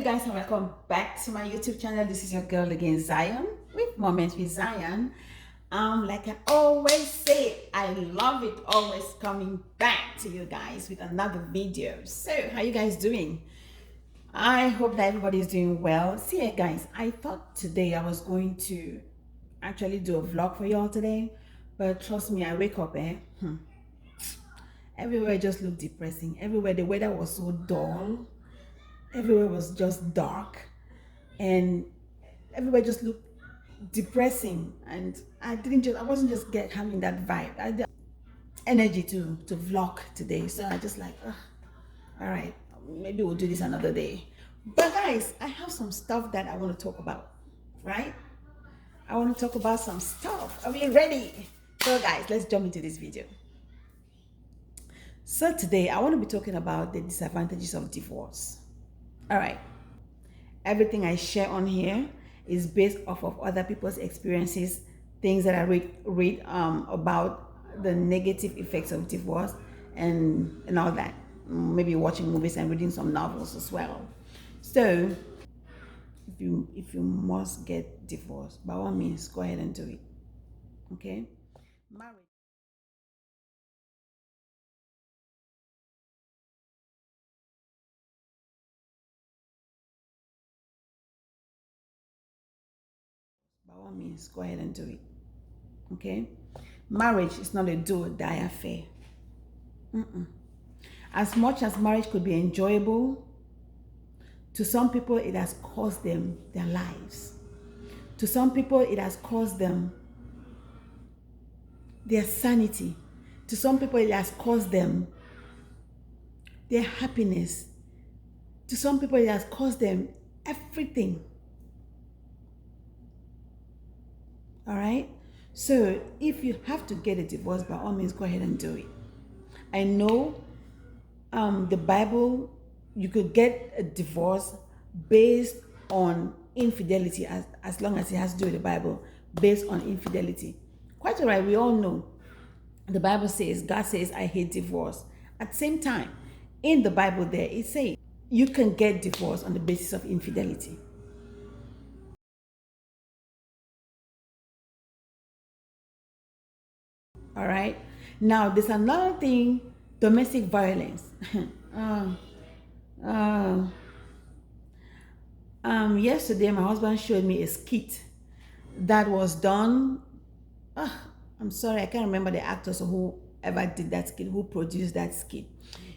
guys, and welcome back to my YouTube channel. This is your girl again, Zion, with Moments with Zion. Like I always say, I love it always coming back to you guys with another video. So how you guys doing? I hope that everybody is doing well. See guys, I thought today I was going to actually do a vlog for y'all today, but trust me, I wake up everywhere just looked depressing. Everywhere the weather was so dull. Everywhere was just dark, and everywhere just looked depressing. And I wasn't just having that vibe. I didn't energy to vlog today. So I just like, all right, maybe we'll do this another day. But guys, I have some stuff that I want to talk about, right? I want to talk about some stuff. Are we ready? So guys, let's jump into this video. So today I want to be talking about the disadvantages of divorce. All right, everything I share on here is based off of other people's experiences, things that I read about the negative effects of divorce and all that. Maybe watching movies and reading some novels as well. So if you must get divorced, by all means, go ahead and do it. Okay, marriage. By all means, go ahead and do it. Okay, marriage is not a do or die affair. As much as marriage could be enjoyable, to some people it has cost them their lives. To some people it has cost them their sanity. To some people it has cost them their happiness. To some people it has cost them everything. All right? So if you have to get a divorce, by all means, go ahead and do it. I know the Bible, you could get a divorce based on infidelity, as long as it has to do with the Bible, based on infidelity. Quite all right, we all know the Bible says, God says, I hate divorce. At the same time, in the Bible there, it says you can get divorced on the basis of infidelity. All right. Now, there's another thing, domestic violence. Yesterday, my husband showed me a skit that was done. I'm sorry, I can't remember the actors or whoever did that skit, who produced that skit.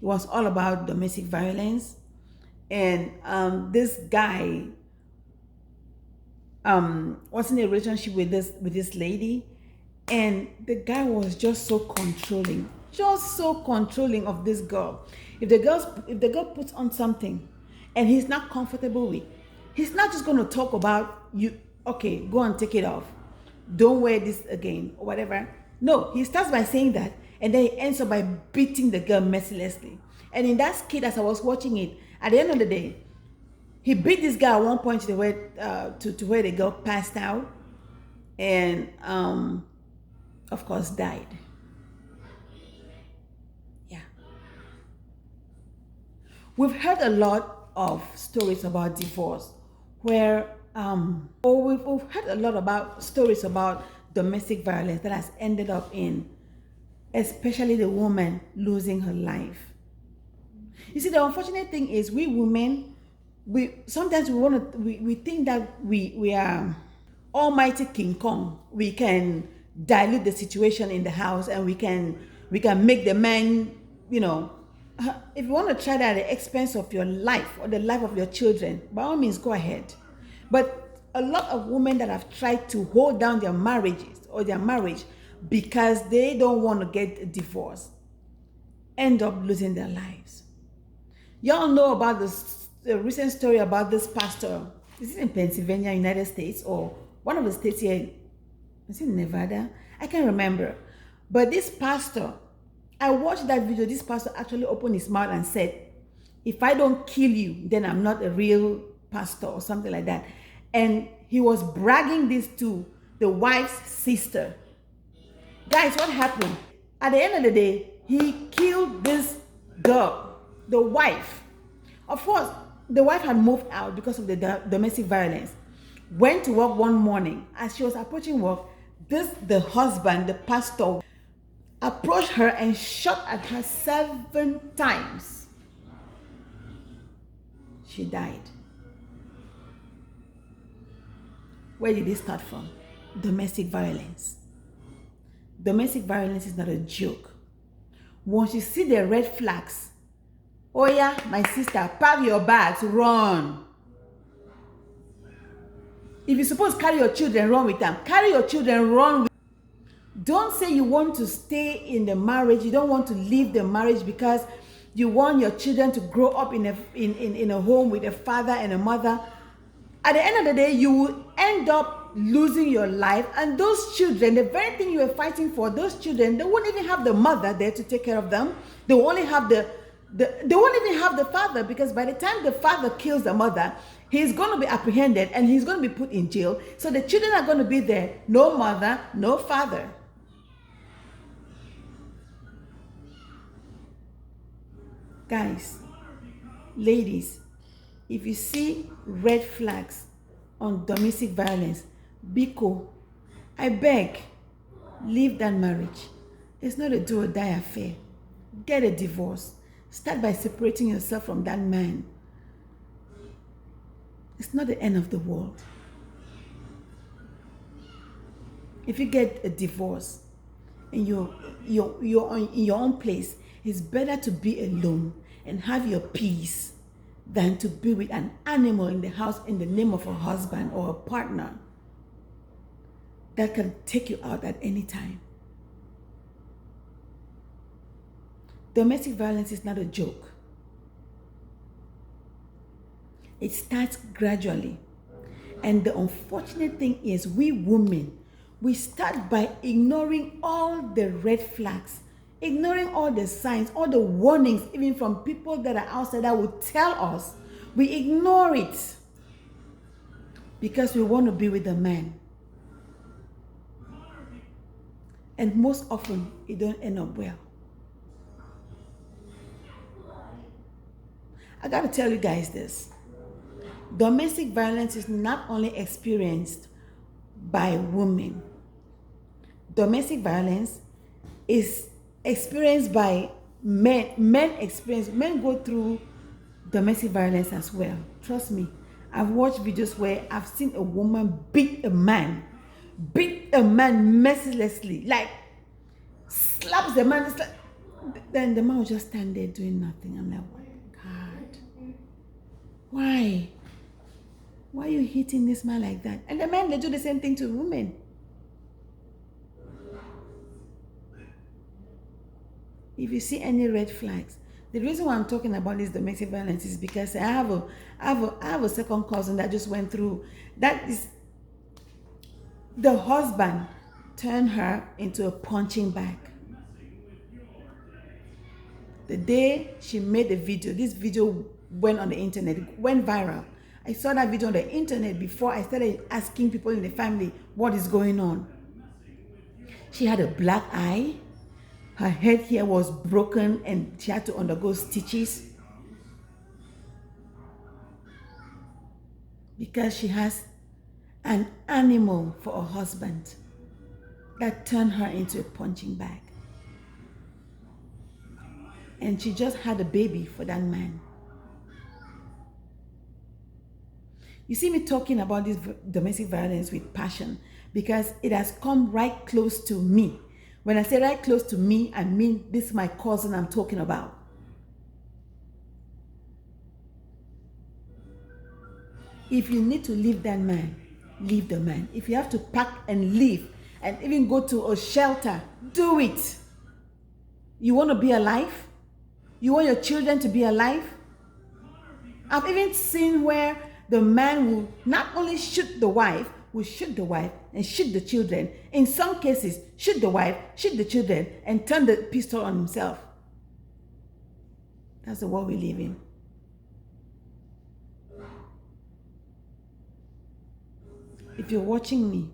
It was all about domestic violence. And this guy was in a relationship with this lady, and the guy was just so controlling of this girl. If the girl puts on something and he's not comfortable with, he's not just going to talk about, you, okay, go and take it off, don't wear this again or whatever. No, he starts by saying that, and then he ends up by beating the girl mercilessly. And in that skit, as I was watching it, at the end of the day, he beat this guy at one point to where the girl passed out, and of course died. Yeah. We've heard a lot of stories about divorce where we've heard a lot about stories about domestic violence that has ended up in, especially the woman losing her life. You see, the unfortunate thing is, we women, we think that we are almighty King Kong. We can dilute the situation in the house, and we can make the man, you know, if you want to try that at the expense of your life or the life of your children, by all means, go ahead. But a lot of women that have tried to hold down their marriages or their marriage because they don't want to get a divorce end up losing their lives. Y'all know about the recent story about this pastor. Is it in Pennsylvania, United States, or one of the states here? Is it Nevada? I can't remember. But this pastor, I watched that video. This pastor actually opened his mouth and said, if I don't kill you, then I'm not a real pastor, or something like that. And he was bragging this to the wife's sister. Guys, what happened? At the end of the day, he killed this girl, the wife. Of course, the wife had moved out because of the domestic violence. Went to work one morning. As she was approaching work, the husband, the pastor, approached her and shot at her 7 times. She died. Where did it start from? Domestic violence. Domestic violence is not a joke. Once you see the red flags, oh yeah, my sister, pack your bags, run. If you're supposed to carry your children, run with them. Carry your children, run with them. Don't say you want to stay in the marriage. You don't want to leave the marriage because you want your children to grow up in a home with a father and a mother. At the end of the day, you will end up losing your life, and those children, the very thing you were fighting for, those children, they won't even have the mother there to take care of them. They will only have they won't even have the father, because by the time the father kills the mother, he's going to be apprehended and he's going to be put in jail. So the children are going to be there, no mother, no father. Guys, ladies, if you see red flags on domestic violence, Biko, I beg, leave that marriage. It's not a do or die affair. Get a divorce. Start by separating yourself from that man. It's not the end of the world. If you get a divorce and you're in your own place, it's better to be alone and have your peace than to be with an animal in the house in the name of a husband or a partner that can take you out at any time. Domestic violence is not a joke. It starts gradually. And the unfortunate thing is, we women, we start by ignoring all the red flags, ignoring all the signs, all the warnings, even from people that are outside that will tell us. We ignore it because we want to be with the man. And most often, it don't end up well. I got to tell you guys this. Domestic violence is not only experienced by women. Domestic violence is experienced by men. Men go through domestic violence as well. Trust me. I've watched videos where I've seen a woman beat a man mercilessly, like slaps the man. Then the man will just stand there doing nothing. I'm like, God, why? Why are you hitting this man like that? And the men, they do the same thing to women. If you see any red flags, the reason why I'm talking about this domestic violence is because I have a second cousin that just went through. That is, the husband turned her into a punching bag. The day she made the video, this video went on the internet, went viral. I saw that video on the internet before I started asking people in the family what is going on. She had a black eye. Her head here was broken and she had to undergo stitches because she has an animal for a husband that turned her into a punching bag. And she just had a baby for that man. You see me talking about this domestic violence with passion because it has come right close to me. When I say right close to me, I mean this is my cousin I'm talking about. If you need to leave that man, leave the man. If you have to pack and leave and even go to a shelter, do it. You want to be alive? You want your children to be alive? I've even seen where the man will not only shoot the wife, will shoot the wife and shoot the children. In some cases, shoot the wife, shoot the children, and turn the pistol on himself. That's the world we live in. If you're watching me,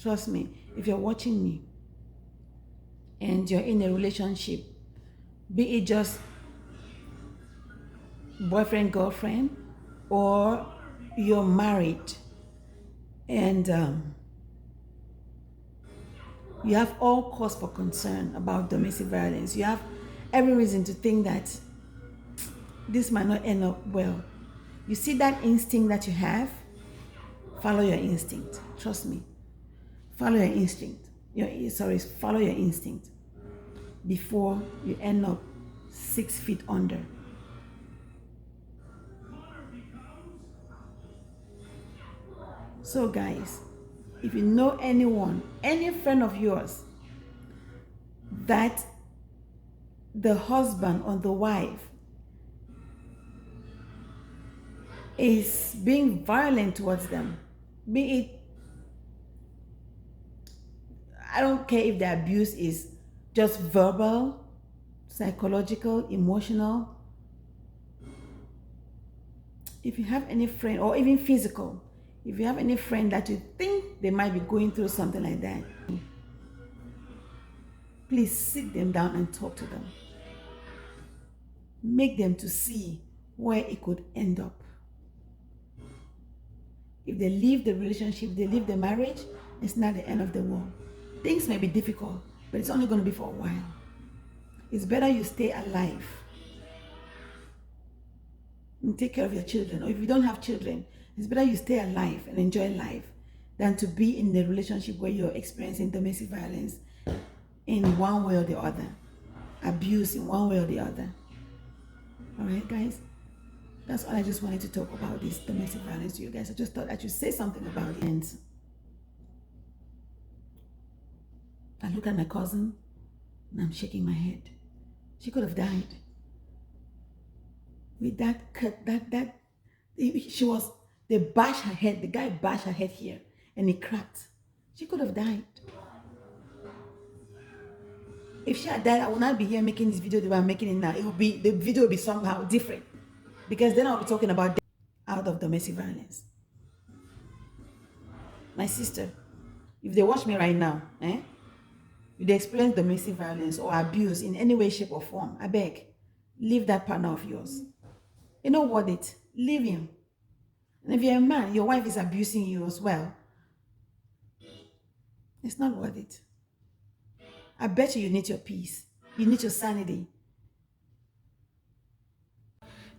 trust me, if you're watching me and you're in a relationship, be it just boyfriend, girlfriend, or you're married and you have all cause for concern about domestic violence. You have every reason to think that this might not end up well. You see that instinct that you have? Follow your instinct. Trust me. Follow your instinct. Follow your instinct before you end up 6 feet under. So guys, if you know anyone, any friend of yours, that the husband or the wife is being violent towards them, be it, I don't care if the abuse is just verbal, psychological, emotional. If you have any friend, or even physical, if you have any friend that you think they might be going through something like that, please sit them down and talk to them. Make them to see where it could end up. If they leave the relationship, they leave the marriage, it's not the end of the world. Things may be difficult, but it's only going to be for a while. It's better you stay alive and take care of your children. Or if you don't have children, it's better you stay alive and enjoy life than to be in the relationship where you're experiencing domestic violence in one way or the other, abuse in one way or the other. All right, guys? That's all I just wanted to talk about, this domestic violence to you guys. I just thought I should say something about it. And I look at my cousin and I'm shaking my head. She could have died. With that cut, they bashed her head, the guy bashed her head here and it cracked. She could have died. If she had died, I would not be here making this video the way I'm making it now. The video would be somehow different. Because then I'll be talking about out of domestic violence. My sister, if they watch me right now, if they experience domestic violence or abuse in any way, shape, or form, I beg, leave that partner of yours. You know what it? Leave him. And if you're a man, your wife is abusing you as well, it's not worth it. I bet you need your peace. You need your sanity.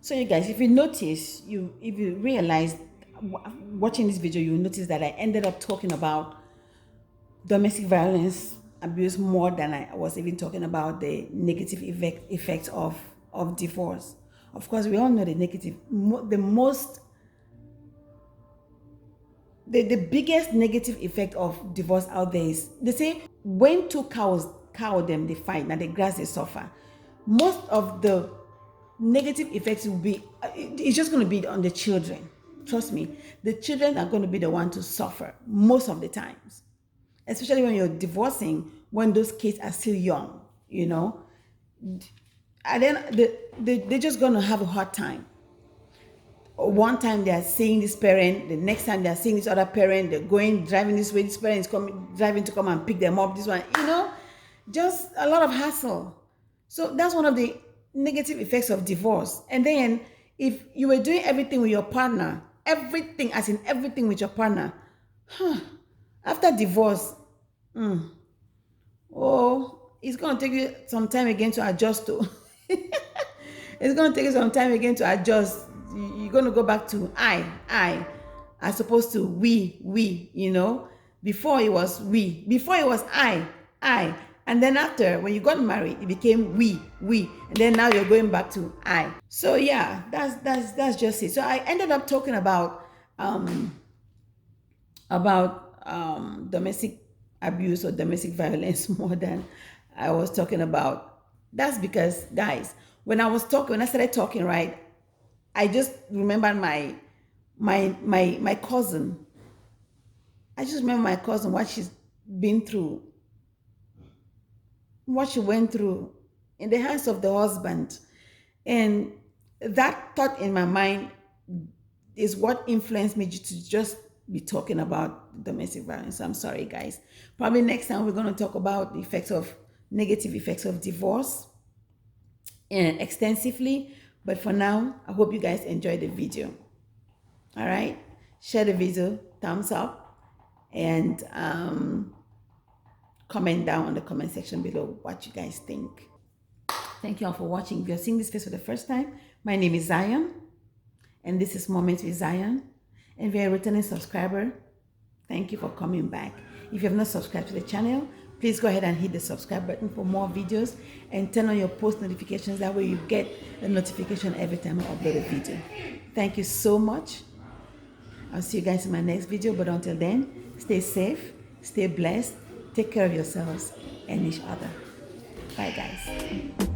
So you guys, if you notice, if you realize, watching this video, you'll notice that I ended up talking about domestic violence, abuse more than I was even talking about the negative effects of divorce. Of course, we all know the negative, the biggest negative effect of divorce out there is, they say, when two cows cow them, they fight, now the grass they suffer. Most of the negative effects will be, it's just going to be on the children. Trust me, the children are going to be the one to suffer most of the times, especially when you're divorcing, when those kids are still young, you know. And then they're just going to have a hard time. One time they are seeing this parent, the next time they are seeing this other parent, they're driving this way, this parent is driving to come and pick them up, this one, you know, just a lot of hassle. So that's one of the negative effects of divorce. And then if you were doing everything with your partner, everything with your partner, after divorce, it's going to take you some time again to adjust to. It's going to take you some time again to adjust. You're going to go back to I, as opposed to we, you know. Before it was we, before it was I. And then after, when you got married, it became we. And then now you're going back to I. So yeah, that's just it. So I ended up talking about domestic abuse or domestic violence more than I was talking about. That's because, guys, when I started talking, right, I just remembered my cousin. I just remember my cousin, what she's been through, what she went through in the hands of the husband. And that thought in my mind is what influenced me to just be talking about domestic violence. I'm sorry, guys. Probably next time we're going to talk about the negative effects of divorce and extensively. But for now, I hope you guys enjoyed the video. All right, share the video, thumbs up, and comment down on the comment section below what you guys think. Thank you all for watching. If you're seeing this face for the first time, my name is Zion, and this is Moments with Zion. And if you're a returning subscriber, thank you for coming back. If you have not subscribed to the channel, please go ahead and hit the subscribe button for more videos and turn on your post notifications. That way you get a notification every time I upload a video. Thank you so much. I'll see you guys in my next video. But until then, stay safe, stay blessed, take care of yourselves and each other. Bye, guys.